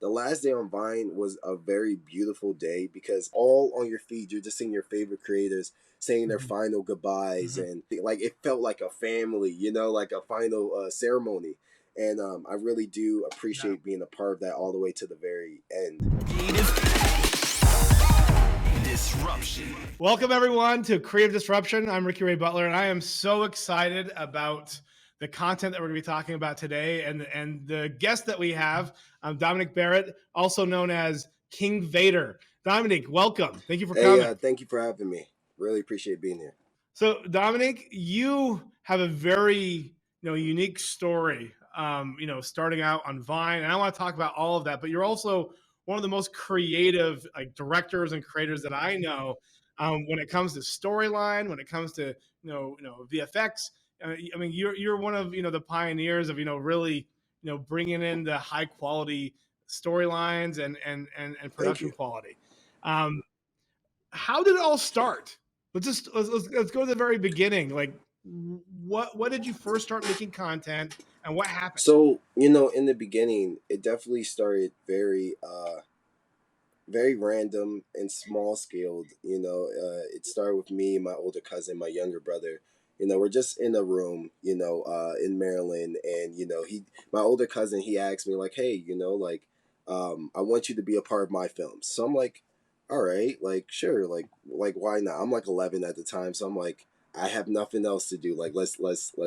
the last day on Vine was a very beautiful day because all on your feed, you're just seeing your favorite creators saying their Mhm. final goodbyes, Mhm. and like it felt like a family, like a final ceremony. And I really do Yeah. appreciate being a part of that all the way to the very end. Disruption. Welcome everyone to Creative Disruption. I'm Ricky Ray Butler, and I am so excited about the content that we're going to be talking about today, and the guest that we have, Dominique Barrett, also known as King Vader. Dominique, welcome. Thank you for Hey, coming. thank you for having me. Really appreciate being here. So, Dominique, you have a very unique story. Starting out on Vine, and I want to talk about all of that. But you're also one of the most creative like directors and creators that I know when it comes to storyline, when it comes to VFX. I mean, you're one of the pioneers of really bringing in the high quality storylines and Thank production you. quality. Um, how did it all start? Let's go to the very beginning. Like, what did you first start making content, and what happened? So, in the beginning, it definitely started very random and small scaled. It started with me, my older cousin, my younger brother. We're just in a room, in Maryland, and my older cousin, he asked me like, "Hey, I want you to be a part of my films." So I'm like, "All right, like sure, like why not?" I'm like 11 at the time, so I'm like, I have nothing else to do. Like let's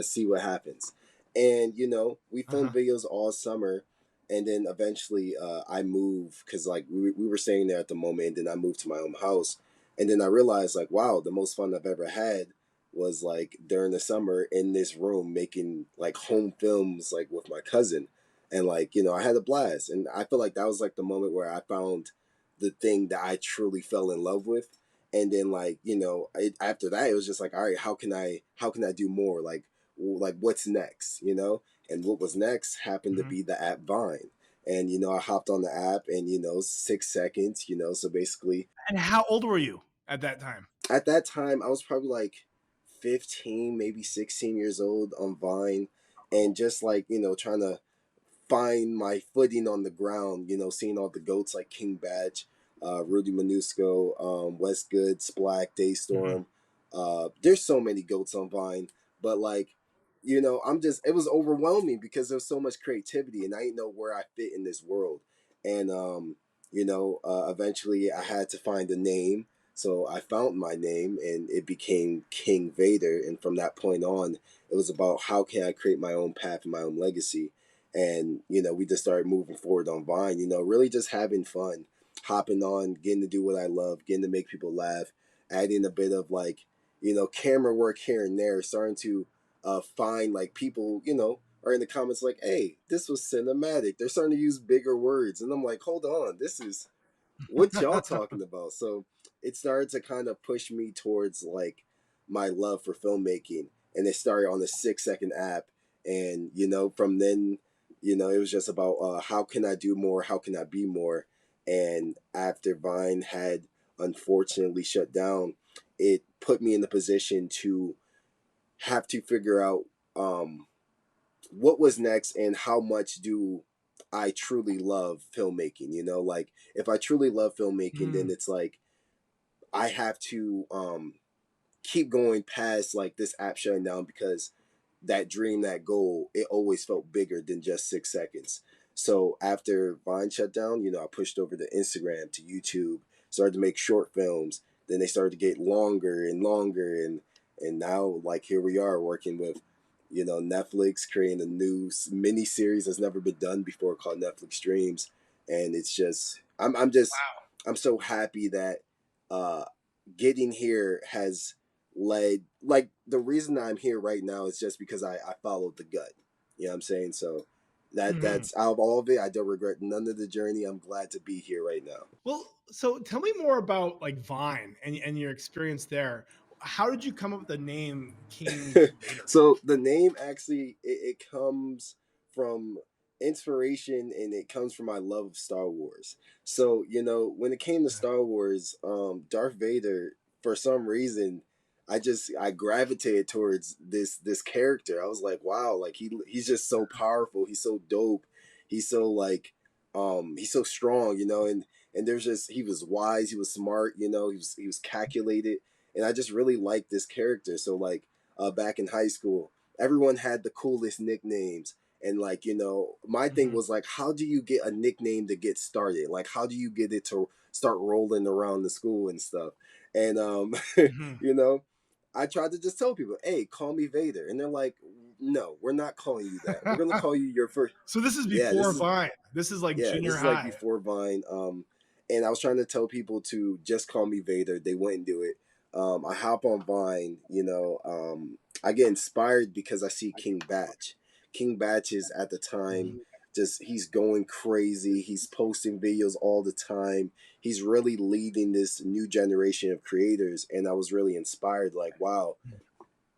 see what happens. And we filmed Uh-huh. videos all summer, and then eventually I moved because like we were staying there at the moment, and then I moved to my own house, and then I realized like wow, the most fun I've ever had was like during the summer in this room making like home films like with my cousin, and like I had a blast, and I feel like that was like the moment where I found the thing that I truly fell in love with. And then like after that it was just like, all right, how can I do more, like what's next, and what was next happened to Mhm. be the app Vine. And I hopped on the app, and 6 seconds, so basically And how old were you at that time? at that time I was probably like 15, maybe 16 years old on Vine, and just like trying to find my footing on the ground, seeing all the goats like King Badge, Rudy Manusco, Wes Goods, Black, Mhm. Daystorm. There's so many goats on Vine, but like, it was overwhelming because there's so much creativity and I didn't know where I fit in this world. And, eventually I had to find a name. So I found my name and it became King Vader. And from that point on, it was about how can I create my own path and my own legacy. And we just started moving forward on Vine, really just having fun, hopping on, getting to do what I love, getting to make people laugh, adding a bit of like camera work here and there, starting to find like people are in the comments like, hey, this was cinematic. They're starting to use bigger words, and I'm like, hold on, this is what y'all talking about. So it started to kind of push me towards like my love for filmmaking, and it started on the 6 second app. And from then it was just about how can I do more, how can I be more. And after Vine had unfortunately shut down, it put me in the position to have to figure out um, what was next and how much do I truly love filmmaking. Like if I truly love filmmaking, then Mm. it's like I have to keep going past like this app shutting down, because that dream, that goal, it always felt bigger than just 6 seconds. So after Vine shut down, I pushed over to Instagram, to YouTube, started to make short films. Then they started to get longer and longer, and now like here we are working with Netflix, creating a new mini series that's never been done before called Netflix Dreams. And it's just I'm so happy that uh getting here has led, like the reason I'm here right now is just because I followed the gut. You know what I'm saying? So Mhm. that's out of all of it, I don't regret none of the journey. I'm glad to be here right now. Well, so tell me more about like Vine and your experience there. How did you come up with the name King Vader? So the name actually it comes from inspiration, and it comes from my love of Star Wars. So when it came to Okay. Star Wars, Darth Vader, for some reason I gravitated towards this character. I was like, wow, like he's just so powerful, he's so dope, he's so like he's so strong, and there's just he was wise, he was smart, he was calculated, and I just really liked this character. So like back in high school, everyone had the coolest nicknames. And like, my thing Hmm. was like, how do you get a nickname to get started? Like, how do you get it to start rolling around the school and stuff? And Hmm. you know, I tried to just tell people, hey, call me Vader. And they're like, no, we're not calling you that. We're gonna call you your first. So this is Yeah, this before is Vine. This is like yeah, this junior is like high. before Vine. And I was trying to tell people to just call me Vader. They wouldn't do it. I hop on Vine, I get inspired because I see King Batch. King Batch is at the time Mhm. just he's going crazy. He's posting videos all the time. He's really leading this new generation of creators, and I was really inspired. Like, wow,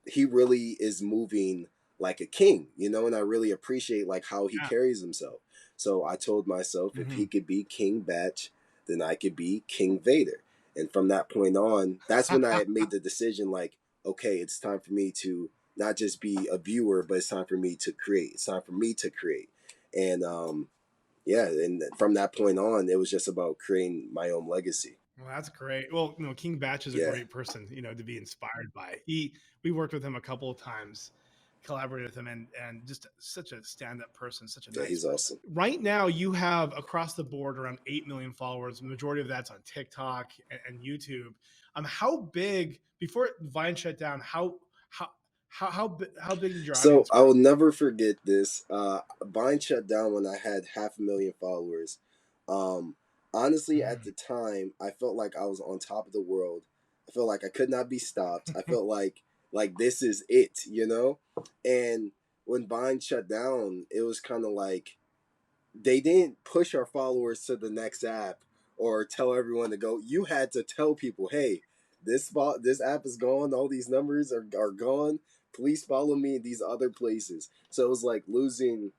he really is moving like a king, and I really appreciate like how he Yeah. carries himself. So I told myself if he Mhm. could be King Batch, then I could be King Vader. And from that point on, that's when I made the decision like, okay, it's time for me to not just be a viewer, but it's time for me to create. It's time for me to create. And yeah, and from that point on, it was just about creating my own legacy. Well, that's great. Well, King Batch is a Yeah, great person, to be inspired by. We worked with him a couple of times, collaborated with him, and just such a stand-up person, such a yeah, nice he's person. awesome. Right now, you have across the board around 8 million followers. The majority of that's on TikTok and YouTube. How big before Vine shut down? How how big did your So audience I grow? will never forget this. Vine shut down when I had 500,000 followers. Um, Honestly, at Mm. the time, I felt like I was on top of the world. I felt like I could not be stopped. I felt like this is it. And when Vine shut down, it was kind of like they didn't push our followers to the next app or tell everyone to go. You had to tell people, hey, this app is gone. All these numbers are gone. Please follow me in these other places. So it was like losing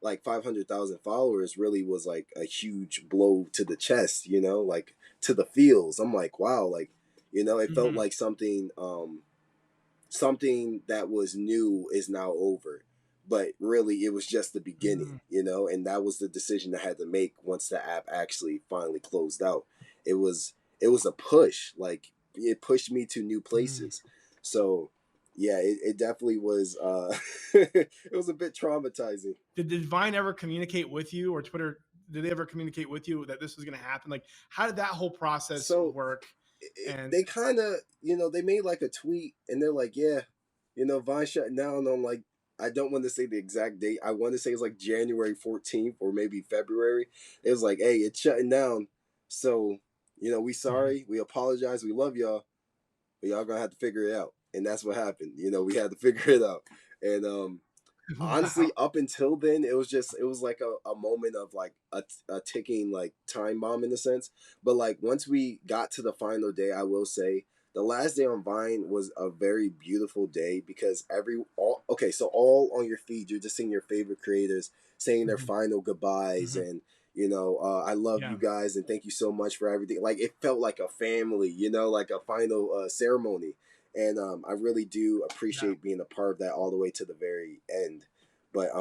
like 500,000 followers really was like a huge blow to the chest, like to the feels. I'm like, wow, like, it felt Mhm. like something that was new is now over, but really it was just the beginning, Mm. and that was the decision I had to make once the app actually finally closed out. It was a push, like it pushed me to new Mm. places. So yeah, it definitely was it was a bit traumatizing. Did Vine ever communicate with you or Twitter? Did they ever communicate with you that this was going to happen? Like, how did that whole process So work? And they kind of, they made like a tweet and they're like, yeah, Vine shutting down. And I'm like, I don't want to say the exact date. I want to say it's like January 14th or maybe February. It was like, hey, it's shutting down. So, we Mhm. sorry, we apologize, we love y'all, but y'all gonna have to figure it out. And that's what happened. We had to figure it out. And honestly, Wow. up until then, it was like a moment of like a ticking like time bomb in a sense. But like once we got to the final day, I will say the last day on Vine was a very beautiful day because so all on your feed you're just seeing your favorite creators saying their Mhm. final goodbyes, Mhm. and I love you Yeah. guys and thank you so much for everything. Like it felt like a family, like a final ceremony. And I really do Yeah. appreciate being a part of that all the way to the very end. But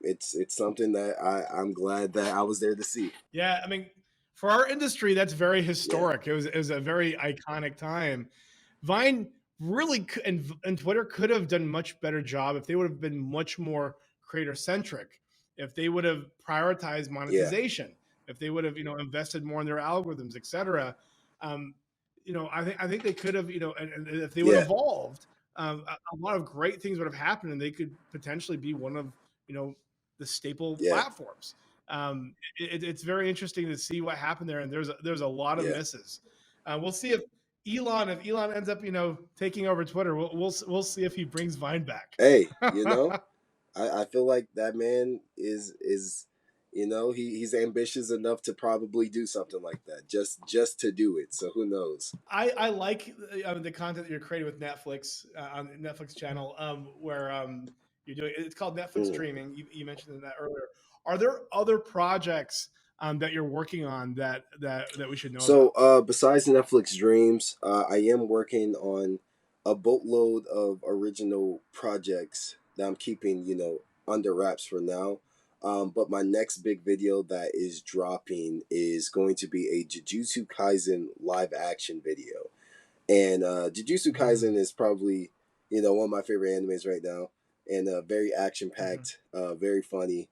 it's something that I'm glad that I was there to see. Yeah. I mean, for our industry, that's very Yeah, historic. It was a very iconic time. Vine really and Twitter could have done much better job if they would have been much more creator centric. If they would have prioritized yeah, monetization, if they would have invested more in their algorithms, etc. Um, I think they could have and if they would have yeah, evolved, a lot of great things would have happened, and they could potentially be one of the staple yeah, platforms. It's very interesting to see what happened there, and there's a lot of yeah. misses. We'll see if Elon ends up taking over Twitter. We'll see if he brings Vine back. Hey, I feel like that man is he's ambitious enough to probably do something like that just to do it. So who knows? I like the content that you're creating with Netflix on the Netflix channel, where you're doing it's called Netflix Mm. streaming. You mentioned that earlier. Are there other projects that you're working on that we should know So, about? besides Netflix Dreams, I am working on a boatload of original projects that I'm keeping, under wraps for now. But my next big video that is dropping is going to be a Jujutsu Kaisen live action video. And Jujutsu Mm. Kaisen is probably, one of my favorite animes right now. And very action Mhm. packed, very funny,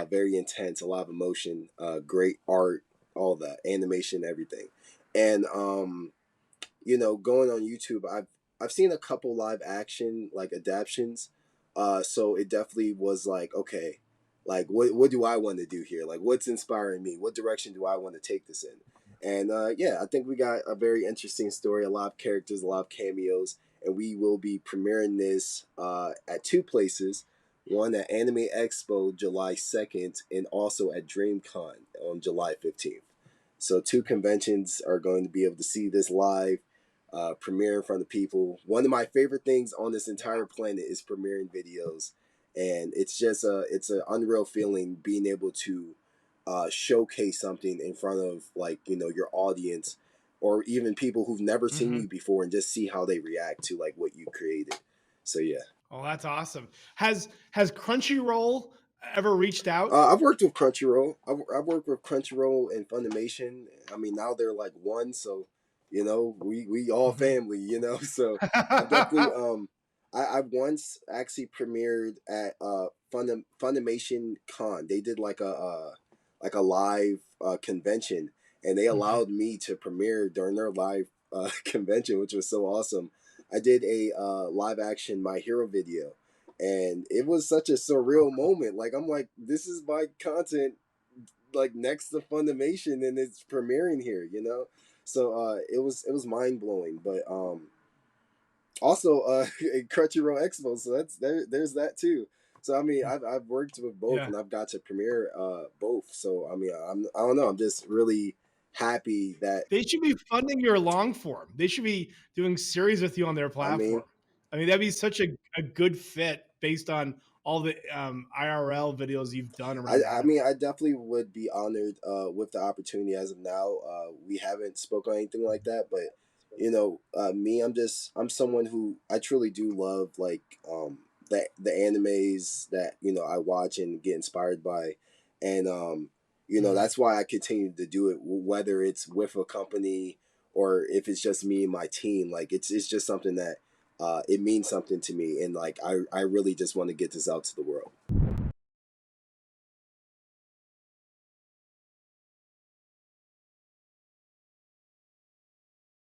very intense, a lot of emotion, great art, all that, animation, everything. And going on YouTube, I've seen a couple live action like adaptations. So it definitely was like, okay, like what do I want to do here? Like what's inspiring me? What direction do I want to take this in? And yeah, I think we got a very interesting story, a lot of characters, a lot of cameos, and we will be premiering this at two places. One at Anime Expo July 2nd, and also at DreamCon on July 15th. So two conventions are going to be able to see this live, premiere in front of people. One of my favorite things on this entire planet is premiering videos, and it's an unreal feeling being able to showcase something in front of like your audience, or even people who've never seen Mm-hmm. you before, and just see how they react to like what you created. So yeah. Oh, that's awesome. Has Crunchyroll ever reached out? I've worked with Crunchyroll. I've worked with Crunchyroll and Funimation. I mean, now they're like one, so we all Mhm. family. So I definitely I once actually premiered at Funimation Con. They did like a live convention, and they Mhm. allowed me to premiere during their live convention, which was so awesome. I did a live action My Hero video, and it was such a surreal moment. Like I'm like, this is my content, like next to Funimation, and it's premiering here. So it was mind blowing, but also Crunchyroll Expo, so there's that too. So I mean, I've worked with both, Yeah. and I've got to premiere both. So I mean, I don't know, I'm just really happy that They should be funding your long form. They should be doing series with you on their I mean platform. I mean, that'd be such a good fit based on all the IRL videos you've done around I anime. mean, I definitely would be honored with the opportunity. As of now, we haven't spoke on anything like that, but me, I'm someone who I truly do love like the animes that I watch and get inspired by, and Mhm. that's why I continue to do it, whether it's with a company or if it's just me and my team. Like it's just something that it means something to me, and like I really just want to get this out to the world.